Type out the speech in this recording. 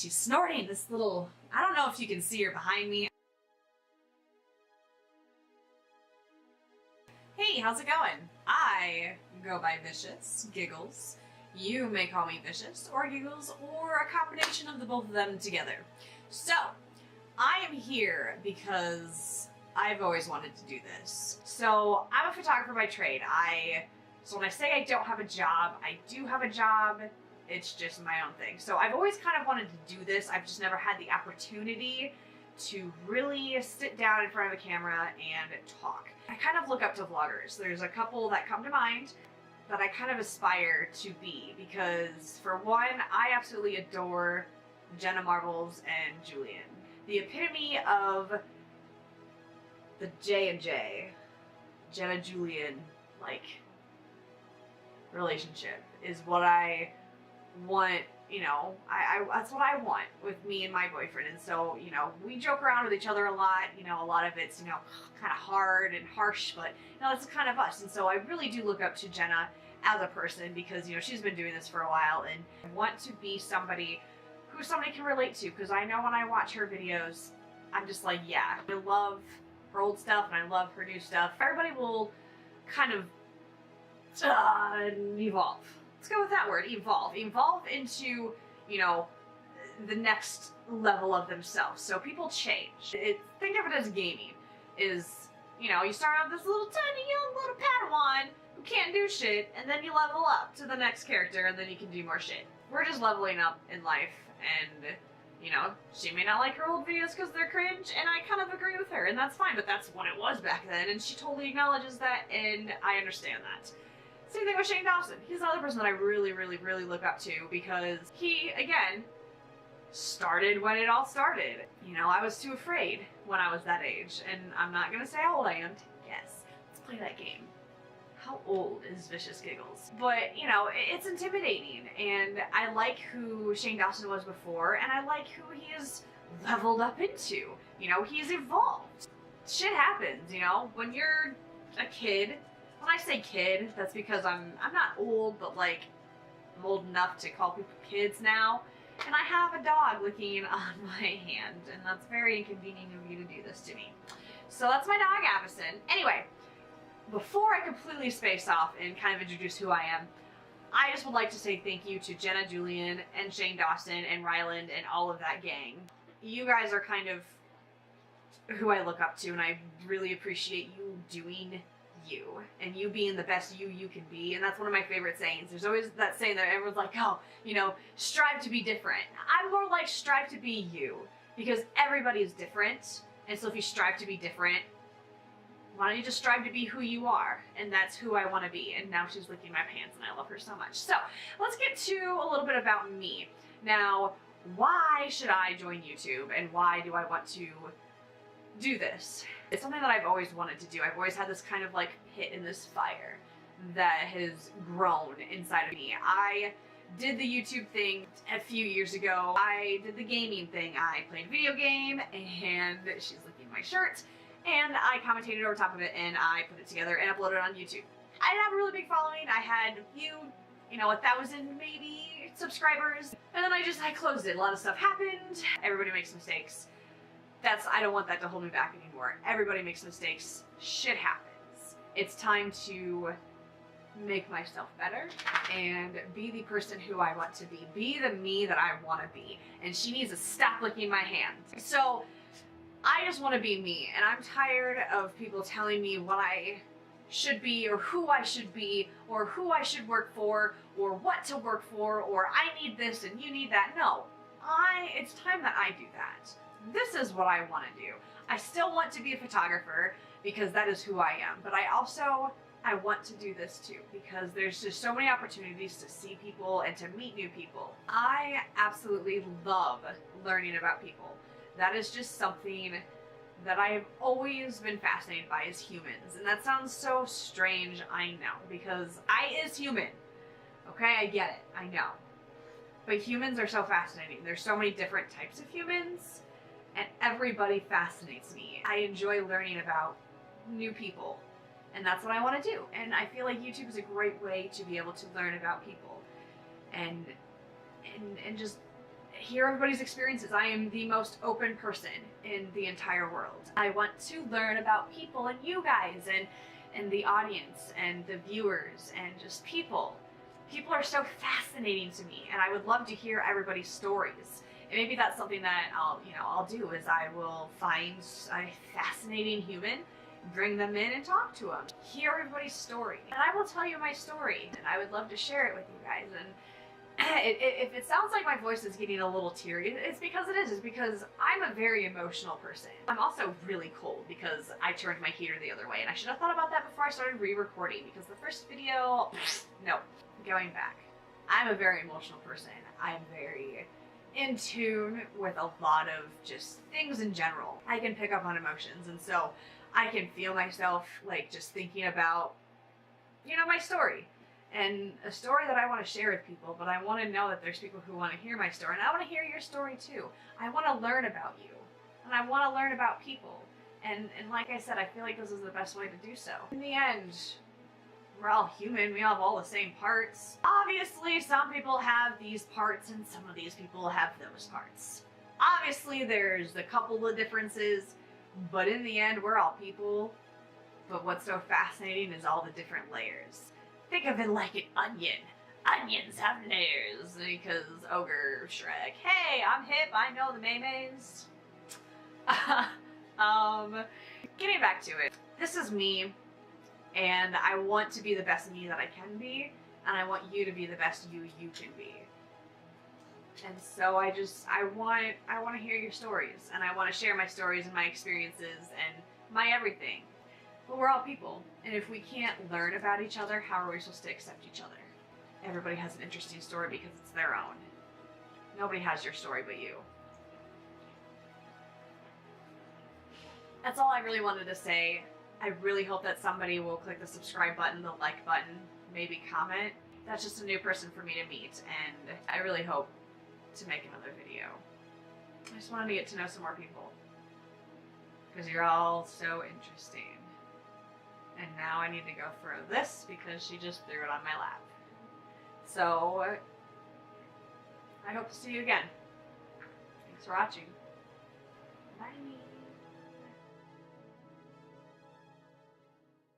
she's snorting this little, I don't know if you can see her behind me. Hey, how's it going? I go by ViciousGiggles. You may call me Vicious or Giggles or a combination of the both of them together. So, I am here because I've always wanted to do this. So, I'm a photographer by trade. So when I say I don't have a job, I do have a job. It's just my own thing. So I've always kind of wanted to do this. I've just never had the opportunity to really sit down in front of a camera and talk. I kind of look up to vloggers. There's a couple that come to mind that I kind of aspire to be because, for one, I absolutely adore Jenna Marbles and Julian. The epitome of the J&J, Jenna Julian, like, relationship is what I want, you know, that's what I want with me and my boyfriend. And so, you know, we joke around with each other a lot, you know, a lot of it's, you know, kind of hard and harsh, but, you know, that's kind of us. And so I really do look up to Jenna as a person because, you know, she's been doing this for a while, and I want to be somebody who somebody can relate to, because I know when I watch her videos, I'm just like, yeah, I love her old stuff and I love her new stuff. Everybody will kind of evolve. Let's go with that word, evolve. Evolve into, you know, the next level of themselves. So people change. Think of it as gaming. Is, you know, you start out this little tiny young little Padawan who can't do shit, and then you level up to the next character, and then you can do more shit. We're just leveling up in life, and, you know, she may not like her old videos because they're cringe, and I kind of agree with her, and that's fine, but that's what it was back then, and she totally acknowledges that, and I understand that. Same thing with Shane Dawson. He's another person that I really, really, really look up to because he, again, started when it all started. You know, I was too afraid when I was that age, and I'm not gonna say how old I am to guess. Let's play that game. How old is ViciousGiggles? But, you know, it's intimidating, and I like who Shane Dawson was before, and I like who he has leveled up into. You know, he's evolved. Shit happens, you know? When you're a kid, when I say kid, that's because I'm not old, but like, I'm old enough to call people kids now. And I have a dog licking on my hand, and that's very inconvenient of you to do this to me. So that's my dog, Avison. Anyway, before I completely space off and kind of introduce who I am, I just would like to say thank you to Jenna, Julian, and Shane Dawson, and Ryland, and all of that gang. You guys are kind of who I look up to, and I really appreciate you doing you, and you being the best you can be. And that's one of my favorite sayings. There's always that saying that everyone's like, oh, you know, strive to be different. I'm more like strive to be you, because everybody is different. And so if you strive to be different, why don't you just strive to be who you are? And that's who I want to be. And now she's licking my pants, and I love her so much. So let's get to a little bit about me. Now, why should I join YouTube, and why do I want to do this? It's something that I've always wanted to do. I've always had this kind of like pit in this fire that has grown inside of me. I did the YouTube thing a few years ago. I did the gaming thing. I played a video game, and she's licking my shirt, and I commentated over top of it, and I put it together and uploaded it on YouTube. I didn't have a really big following. I had a few, you know, 1,000 maybe subscribers, and then I closed it. A lot of stuff happened. Everybody makes mistakes. I don't want that to hold me back anymore. Everybody makes mistakes. Shit happens. It's time to make myself better and be the person who I want to be. Be the me that I want to be. And she needs to stop licking my hand. So I just want to be me, and I'm tired of people telling me what I should be, or who I should be, or who I should work for, or what to work for, or I need this and you need that. No, it's time that I do that. This is what I want to do. I still want to be a photographer because that is who I am, but I want to do this too because there's just so many opportunities to see people and to meet new people. I absolutely love learning about people. That is just something that I have always been fascinated by, as humans. And that sounds so strange, I know, because I is human. Okay, I get it, I know. But humans are so fascinating. There's so many different types of humans, and everybody fascinates me. I enjoy learning about new people, and that's what I want to do. And I feel like YouTube is a great way to be able to learn about people and just hear everybody's experiences. I am the most open person in the entire world. I want to learn about people and you guys and the audience and the viewers and just people. People are so fascinating to me, and I would love to hear everybody's stories. And maybe that's something that I'll do is I will find a fascinating human, bring them in and talk to them. Hear everybody's story. And I will tell you my story, and I would love to share it with you guys. And if it sounds like my voice is getting a little teary, it's because it is. It's because I'm a very emotional person. I'm also really cold because I turned my heater the other way, and I should have thought about that before I started re-recording, because the first video, no, going back. I'm a very emotional person. I'm very in tune with a lot of just things in general. I can pick up on emotions, and so I can feel myself like just thinking about, my story. And a story that I want to share with people, but I want to know that there's people who want to hear my story, and I want to hear your story too. I want to learn about you, and I want to learn about people. And like I said, I feel like this is the best way to do so. In the end, we're all human. We all have all the same parts. Obviously, some people have these parts, and some of these people have those parts. Obviously, there's a couple of differences, but in the end, we're all people. But what's so fascinating is all the different layers. Think of it like an onion. Onions have layers because Ogre Shrek. Hey, I'm hip. I know the maymays. Getting back to it. This is me, and I want to be the best me that I can be, and I want you to be the best you can be. And so I want to hear your stories, and I want to share my stories and my experiences and my everything. But we're all people, and if we can't learn about each other, how are we supposed to accept each other? Everybody has an interesting story because it's their own. Nobody has your story but you. That's all I really wanted to say. I really hope that somebody will click the subscribe button, the like button, maybe comment. That's just a new person for me to meet, and I really hope to make another video. I just wanted to get to know some more people, because you're all so interesting. And now I need to go throw this because she just threw it on my lap. So, I hope to see you again. Thanks for watching. Bye.